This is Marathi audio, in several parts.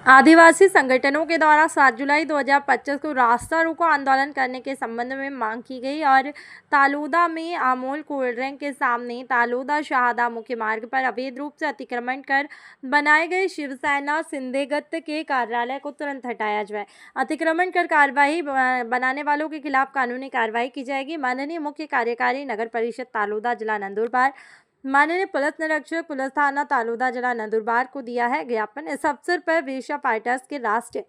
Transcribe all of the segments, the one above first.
आदिवासी संगठनों के द्वारा 7 जुलाई 2025 को रास्ता रोको आंदोलन करने के संबंध में मांग की गई और तालुदा में अमूल कोल्ड ड्रिंक के सामने तालुदा शाहदा मुख्य मार्ग पर अवैध रूप से अतिक्रमण कर बनाए गए शिवसेना सिंधेगत के कार्यालय को तुरंत हटाया जाए। अतिक्रमण कर कार्यवाही बनाने वालों के खिलाफ कानूनी कार्रवाई की जाएगी। माननीय मुख्य कार्यकारी नगर परिषद तालुदा जिला नंदुरबार माननीय पुलिस निरीक्षक पुलिस थाना तालुदा जिला नंदुरबार को दिया है ज्ञापन। इस अवसर पर वेश्या फाइटर्स के राष्ट्रीय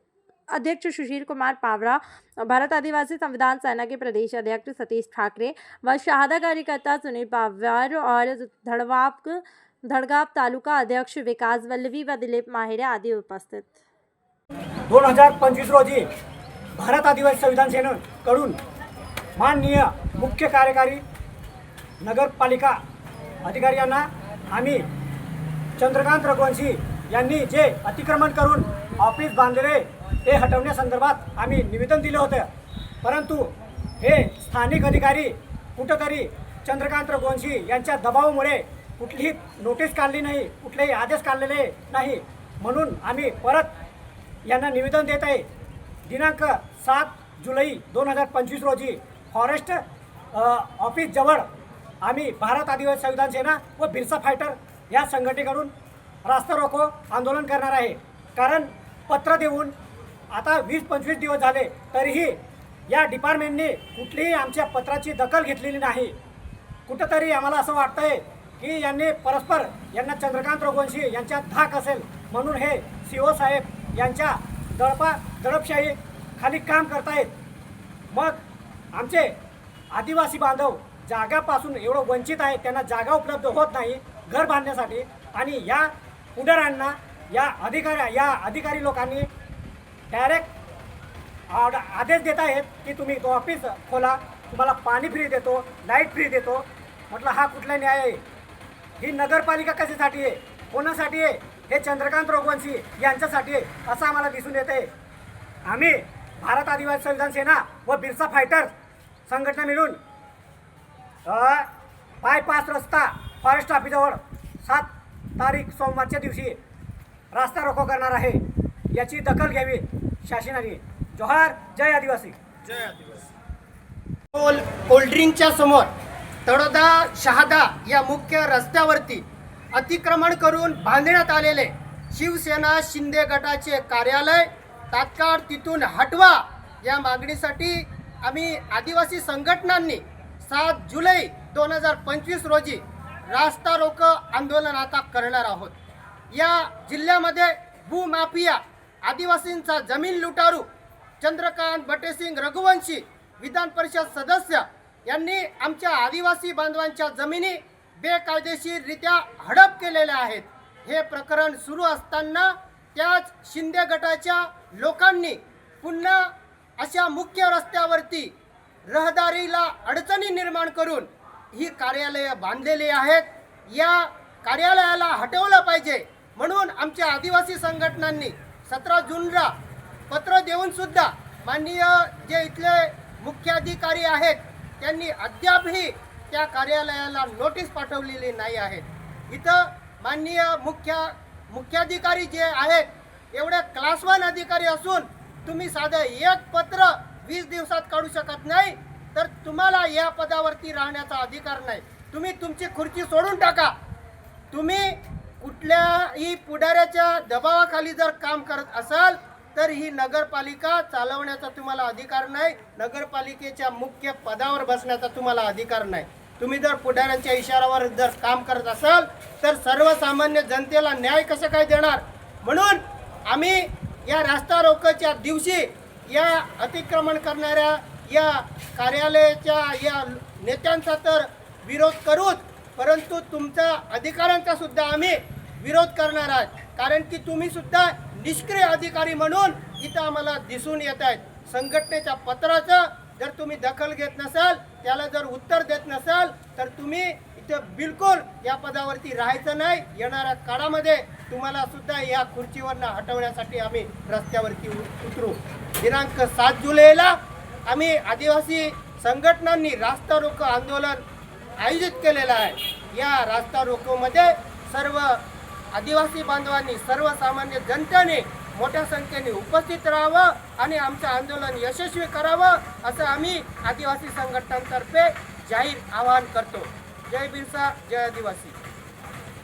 अध्यक्ष सुशील कुमार पावरा और भारत आदिवासी संविधान सेना के प्रदेश अध्यक्ष सतीश ठाकरे व शहादा कार्यकर्ता सुनील पावर और धड़गाव तालुका अध्यक्ष विकास वल्लवी व दिलीप माहिरे आदि उपस्थित। 2025 रोजी भारत आदिवासी संविधान सेनेकडून माननीय मुख्य कार्यकारी नगरपालिका अधिकारी यांना आम्ही चंद्रकांत रघुवंशी यांनी जे अतिक्रमण करून ऑफिस बांधले ते हटवण्यासंदर्भात आम्ही निवेदन दिले होते, परंतु हे स्थानिक अधिकारी कुठेतरी चंद्रकांत रघुवंशी यांच्या दबावामुळे कुठलीही नोटीस काढली नाही, कुठलेही आदेश काढलेले नाही, म्हणून आम्ही परत यांना निवेदन देत आहे। दिनांक 7 जुलै 2025 रोजी फॉरेस्ट ऑफिस जवळ आम्ही भारत आदिवासी संविधान सेना व बिरसा फायटर या संघटनेकडून रास्ता रोको आंदोलन करणार आहे। कारण पत्र देऊन आता 20-25 दिवस झाले तरीही या डिपार्टमेंटने कुठलीही आमच्या पत्राची दखल घेतलेली नाही। कुठेतरी आम्हाला असं वाटतंय की यांनी परस्पर यांना चंद्रकांत रघुवंशी यांच्या धाक असेल म्हणून हे सीओ साहेब यांच्या दडपशाही खाली काम करतायत। मग आमचे आदिवासी बांधव जागापासून एवढं वंचित आहे, त्यांना जागा उपलब्ध होत नाही घर बांधण्यासाठी, आणि या पुढाऱ्यांना या अधिकारी लोकांनी डायरेक्ट आदेश देत आहेत की तुम्ही तो ऑफिस खोला, तुम्हाला पाणी फ्री देतो, लाईट फ्री देतो। म्हटलं हा कुठला न्याय आहे? ही नगरपालिका कशासाठी आहे, कोणासाठी आहे? हे चंद्रकांत रघुवंशी यांच्यासाठी आहे असं आम्हाला दिसून येते। आम्ही भारत आदिवासी संविधान सेना व बिरसा फायटर संघटना मिळून बायपास रस्ता फॉरेस्ट ऑफिसजवळ 7 तारीख सोमवारच्या दिवशी रास्ता रोको करणार आहे, याची दखल घ्यावी शासनाने। जोहार, जय आदिवासी। जय आदिवासी। कोल्ड्रिंकच्या समोर तळोदा शहादा या मुख्य रस्त्यावरती अतिक्रमण करून बांधण्यात आलेले शिवसेना शिंदे गटाचे कार्यालय तात्काळ तिथून हटवा या मागणीसाठी आम्ही आदिवासी संघटनांनी 7 जुलै 2025 रोजी रास्ता रोको आंदोलन आता करणार आहोत। या जिल्ह्यामध्ये भूमाफिया आदिवासींचा जमीन लुटारू चंद्रकांत बटेसिंग रघुवंशी विधान परिषद सदस्य यांनी आमच्या आदिवासी बांधवांच्या जमिनी बेकायदेशीररित्या हडप केलेल्या आहेत। हे प्रकरण सुरू असताना त्याच शिंदे गटाच्या लोकांनी पुन्हा अशा मुख्य रस्त्यावरती रहदारीला अडचणी निर्माण करून ही कार्यालये बांधलेली आहेत। या कार्यालयाला हटवलं पाहिजे म्हणून आमच्या आदिवासी संघटनांनी 17 जूनला पत्र देऊन सुद्धा माननीय जे इथले मुख्याधिकारी आहेत त्यांनी अद्यापही त्या कार्यालयाला नोटीस पाठवलेली नाही आहे। इथं माननीय मुख्याधिकारी जे आहेत एवढे क्लास 1 अधिकारी असून तुम्ही साधं एक पत्र 20 दिवसात काढू शकत नाही, तर तुम्हाला या पदावरती राहण्याचा अधिकार नाही। तुम्ही तुमची खुर्ची सोडून टाका। तुम्ही कुठल्याही पुढाऱ्याच्या दबावाखाली जर काम करत असाल तर ही नगरपालिका चालवण्याचा तुम्हाला अधिकार नाही, नगरपालिकेच्या मुख्य पदावर बसण्याचा तुम्हाला अधिकार नाही। तुम्ही जर पुढाऱ्यांच्या इशाऱ्यावर जर काम करत असाल तर सर्वसामान्य जनतेला न्याय कसं काय देणार? म्हणून आम्ही या रास्ता रोकोच्या दिवशी या अतिक्रमण करणाऱ्या या कार्यालयाच्या या नेत्यांचा तर विरोध करूच, परंतु तुमच्या अधिकाऱ्यांचा सुद्धा आम्ही विरोध करणार आहोत। कारण की तुम्ही सुद्धा निष्क्रिय अधिकारी म्हणून इथं आम्हाला दिसून येत आहेत। संघटनेच्या पत्राचं जर तुम्ही दखल घेत नसाल, त्याला जर उत्तर देत नसाल तर तुम्ही इथं बिलकुल या पदावरती राहायचं नाही। येणाऱ्या काळामध्ये तुम्हाला सुद्धा या खुर्चीवरनं हटवण्यासाठी आम्ही रस्त्यावरती उतरू। दिनांक 7 जुलैला आम्ही आदिवासी संघटनांनी रास्ता रोको आंदोलन आयोजित केलेलं आहे। या रास्ता रोकोमध्ये सर्व आदिवासी बांधवांनी सर्वसामान्य जनतेने मोठ्या संख्येने उपस्थित राहावं आणि आमचं आंदोलन यशस्वी करावं असं आम्ही आदिवासी संघटनांतर्फे जाहीर आवाहन करतो. जय बिरसा, जय आदिवासी.